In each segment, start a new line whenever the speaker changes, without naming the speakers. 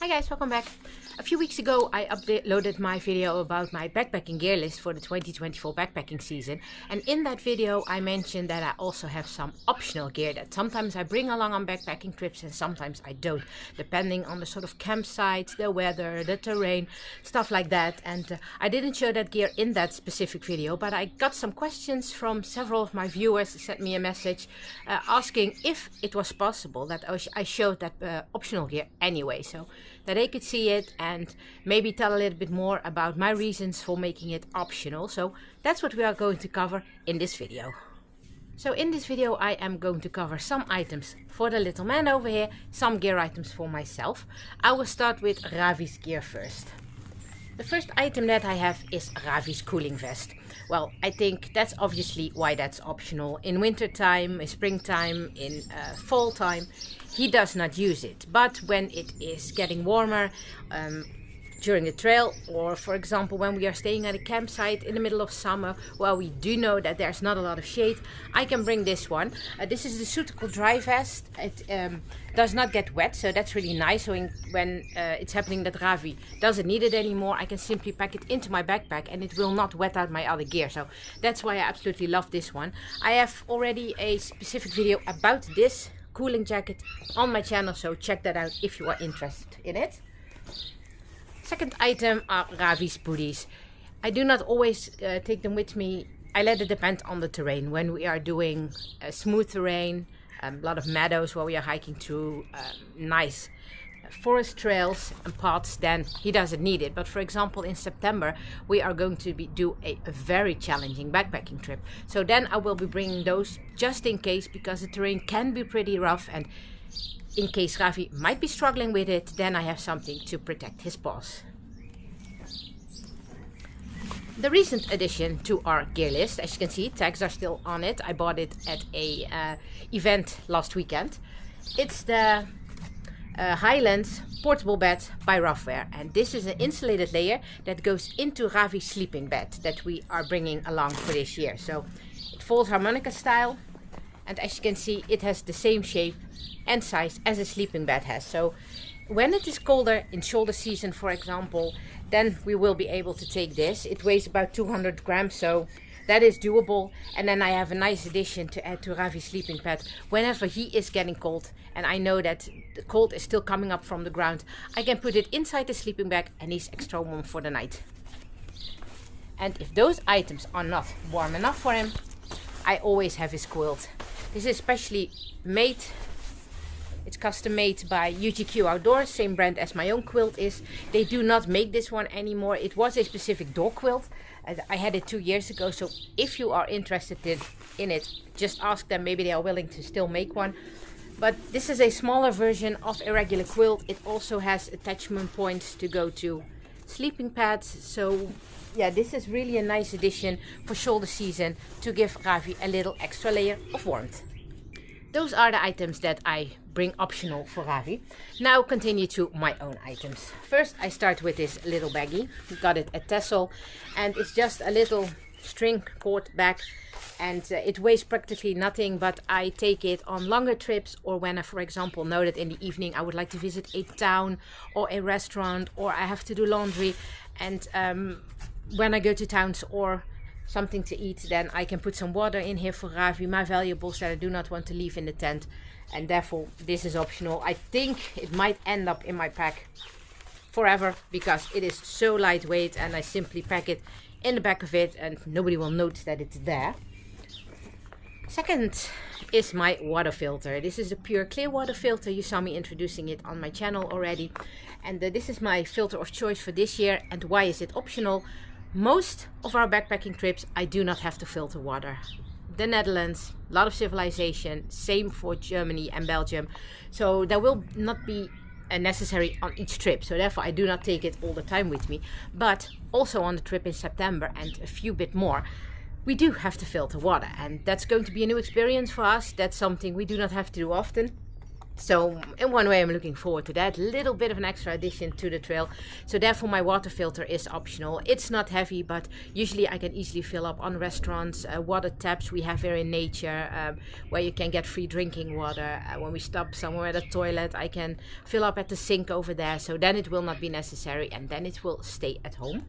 Hi guys, welcome back. A few weeks ago I uploaded my video about my backpacking gear list for the 2024 backpacking season, and in that video I mentioned that I also have some optional gear that sometimes I bring along on backpacking trips and sometimes I don't, depending on the sort of campsite, the weather, the terrain, stuff like that. And I didn't show that gear in that specific video, but I got some questions from several of my viewers who sent me a message asking if it was possible that I showed that optional gear anyway, so that they could see it and maybe tell a little bit more about my reasons for making it optional. So that's what we are going to cover in this video. So in this video I am going to cover some items for the little man over here, some gear items for myself. I will start with Ravi's gear first. The first item that I have is Ravi's cooling vest. Well, I think that's obviously why that's optional. In winter time, in springtime, in fall time, he does not use it. But when it is getting warmer, during the trail, or for example when we are staying at a campsite in the middle of summer where we do know that there's not a lot of shade, I can bring this one. This is the Suitable Dry Vest. It does not get wet, so that's really nice. So when it's happening that Ravi doesn't need it anymore, I can simply pack it into my backpack and it will not wet out my other gear. So that's why I absolutely love this one. I have already a specific video about this cooling jacket on my channel, so check that out if you are interested in it. Second item are Ravi's booties. I do not always take them with me. I let it depend on the terrain. When we are doing smooth terrain, a lot of meadows where we are hiking through nice forest trails and paths, then he doesn't need it. But for example, in September we are going to do a very challenging backpacking trip. So then I will be bringing those just in case, because the terrain can be pretty rough, and in case Ravi might be struggling with it, then I have something to protect his paws. The recent addition to our gear list, as you can see, tags are still on it. I bought it at a event last weekend. It's the Highlands portable bed by Roughwear, and this is an insulated layer that goes into Ravi's sleeping bed that we are bringing along for this year. So it folds harmonica style, and as you can see, it has the same shape and size as a sleeping bed has. So when it is colder in shoulder season, for example, then we will be able to take this. It weighs about 200 grams, so that is doable. And then I have a nice addition to add to Ravi's sleeping pad whenever he is getting cold and I know that the cold is still coming up from the ground. I can put it inside the sleeping bag and he's extra warm for the night. And if those items are not warm enough for him, I always have his quilt. This is specially made. It's custom made by UGQ Outdoors, same brand as my own quilt is. They do not make this one anymore. It was a specific dog quilt. I had it 2 years ago, so if you are interested in it, just ask them. Maybe they are willing to still make one. But this is a smaller version of a regular quilt. It also has attachment points to go to sleeping pads. So yeah, this is really a nice addition for shoulder season to give Ravi a little extra layer of warmth. Those are the items that I bring optional for Ravi. Now continue to my own items. First I start with this little baggie. Got it at Tessel, and it's just a little string cord bag, and it weighs practically nothing, but I take it on longer trips, or when I, for example, know that in the evening I would like to visit a town or a restaurant, or I have to do laundry, and when I go to towns or something to eat, then I can put some water in here for Ravi, my valuables that I do not want to leave in the tent, and therefore this is optional. I think it might end up in my pack forever because it is so lightweight, and I simply pack it in the back of it and nobody will notice that it's there. Second is my water filter. This is a pure clear water filter. You saw me introducing it on my channel already, and this is my filter of choice for this year. And why is it optional? Most of our backpacking trips I do not have to filter water. The Netherlands, a lot of civilization, same for Germany and Belgium, so there will not be necessary on each trip, so therefore I do not take it all the time with me. But also on the trip in September and a few bit more, we do have to filter water, and that's going to be a new experience for us. That's something we do not have to do often. So in one way I'm looking forward to that. Little bit of an extra addition to the trail. So therefore my water filter is optional. It's not heavy, but usually I can easily fill up on restaurants. Water taps we have here in nature, where you can get free drinking water. When we stop somewhere at a toilet, I can fill up at the sink over there. So then it will not be necessary, and then it will stay at home.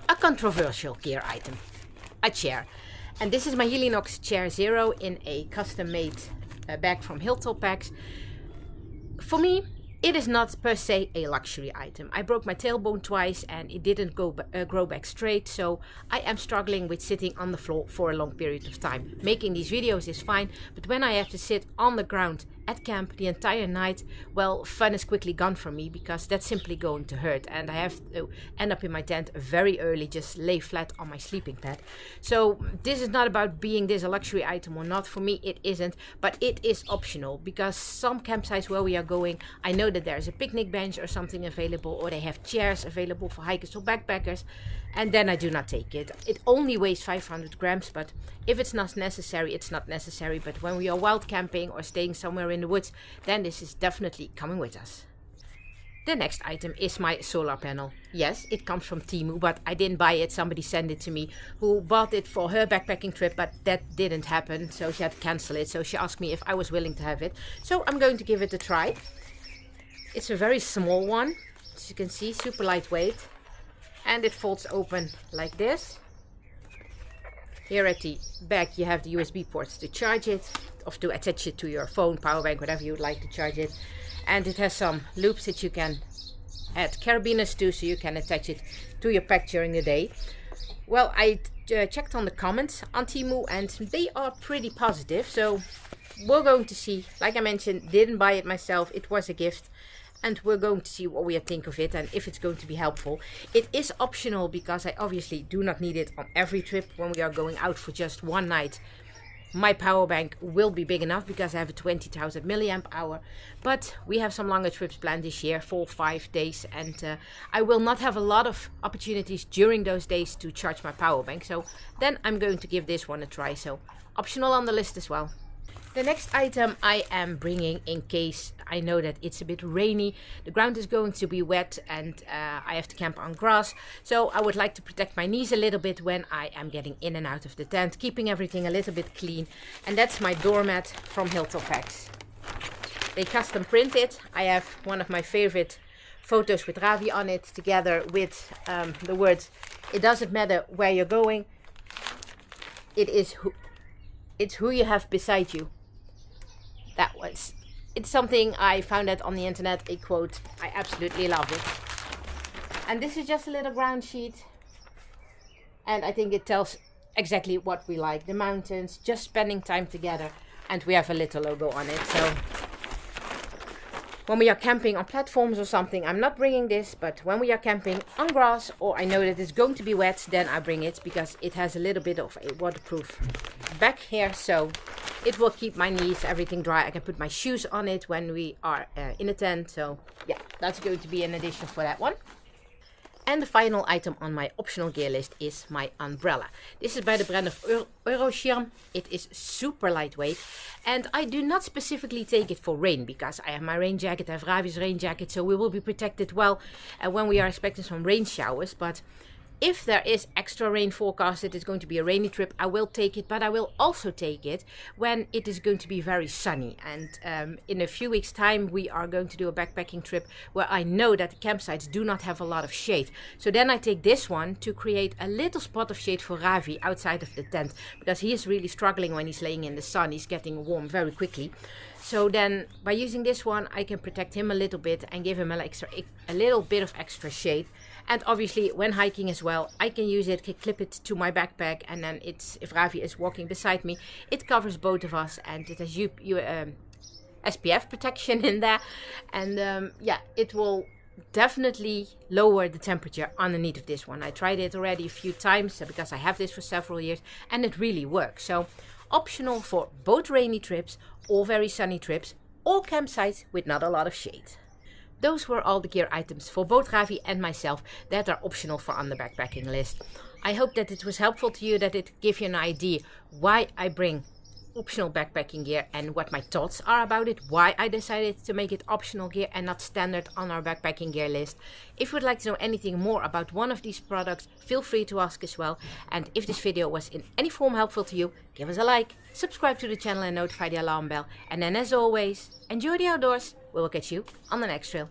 A controversial gear item. A chair. And this is my Helinox Chair Zero in a custom-made bag from Hilltop Packs. For me, it is not per se a luxury item. I broke my tailbone twice and it didn't grow back straight, so I am struggling with sitting on the floor for a long period of time. Making these videos is fine, but when I have to sit on the ground at camp the entire night, well, fun is quickly gone from me, because that's simply going to hurt, and I have to end up in my tent very early, just lay flat on my sleeping pad. So this is not about being this a luxury item or not. For me it isn't, but it is optional, because some campsites where we are going, I know that there's a picnic bench or something available, or they have chairs available for hikers or backpackers, and then I do not take it. It only weighs 500 grams, but if it's not necessary, it's not necessary. But when we are wild camping or staying somewhere in the woods, then this is definitely coming with us. The next item is my solar panel. Yes, it comes from Temu, but I didn't buy it. Somebody sent it to me who bought it for her backpacking trip, but that didn't happen, so she had to cancel it. So she asked me if I was willing to have it. So I'm going to give it a try. It's a very small one, as you can see, super lightweight. And it folds open like this. Here at the back you have the USB ports to charge it, or to attach it to your phone, power bank, whatever you would like to charge it. And it has some loops that you can add carabiners to, so you can attach it to your pack during the day. Well, I checked on the comments on Temu and they are pretty positive, so we're going to see. Like I mentioned, didn't buy it myself, it was a gift. And we're going to see what we think of it and if it's going to be helpful. It is optional, because I obviously do not need it on every trip. When we are going out for just one night, my power bank will be big enough, because I have a 20,000 milliamp hour. But we have some longer trips planned this year, 4-5 days, and I will not have a lot of opportunities during those days to charge my power bank. So then I'm going to give this one a try. So optional on the list as well. The next item I am bringing in case I know that it's a bit rainy, the ground is going to be wet, and I have to camp on grass. So I would like to protect my knees a little bit when I am getting in and out of the tent, keeping everything a little bit clean. And that's my doormat from Hilltop Packs. They custom print it. I have one of my favorite photos with Ravi on it, together with the words, "It doesn't matter where you're going, it's who you have beside you." It's something I found out on the internet, a quote. I absolutely love it. And this is just a little ground sheet, and I think it tells exactly what we like. The mountains, just spending time together, and we have a little logo on it. So when we are camping on platforms or something, I'm not bringing this, but when we are camping on grass, or I know that it's going to be wet, then I bring it, because it has a little bit of a waterproof back here, so it will keep my knees, everything dry. I can put my shoes on it when we are in a tent. So yeah, that's going to be an addition for that one. And the final item on my optional gear list is my umbrella. This is by the brand of Euroschirm. It is super lightweight, and I do not specifically take it for rain, because I have my rain jacket, I have Ravi's rain jacket, so we will be protected well when we are expecting some rain showers. But if there is extra rain forecasted, it's going to be a rainy trip, I will take it, but I will also take it when it is going to be very sunny. And in a few weeks' time, we are going to do a backpacking trip where I know that the campsites do not have a lot of shade. So then I take this one to create a little spot of shade for Ravi outside of the tent, because he is really struggling when he's laying in the sun. He's getting warm very quickly. So then by using this one, I can protect him a little bit and give him a little bit of extra shade. And obviously when hiking as well, I can use it, can clip it to my backpack, and then if Ravi is walking beside me, it covers both of us, and it has SPF protection in there. And yeah, it will definitely lower the temperature underneath of this one. I tried it already a few times because I have this for several years, and it really works. So optional for both rainy trips or very sunny trips, or campsites with not a lot of shade. Those were all the gear items for both Ravi and myself that are optional for on the backpacking list. I hope that it was helpful to you, that it gave you an idea why I bring optional backpacking gear and what my thoughts are about it, why I decided to make it optional gear and not standard on our backpacking gear list. If you would like to know anything more about one of these products, feel free to ask as well. And if this video was in any form helpful to you, give us a like, subscribe to the channel and notify the alarm bell. And then as always, enjoy the outdoors. We will catch you on the next trail.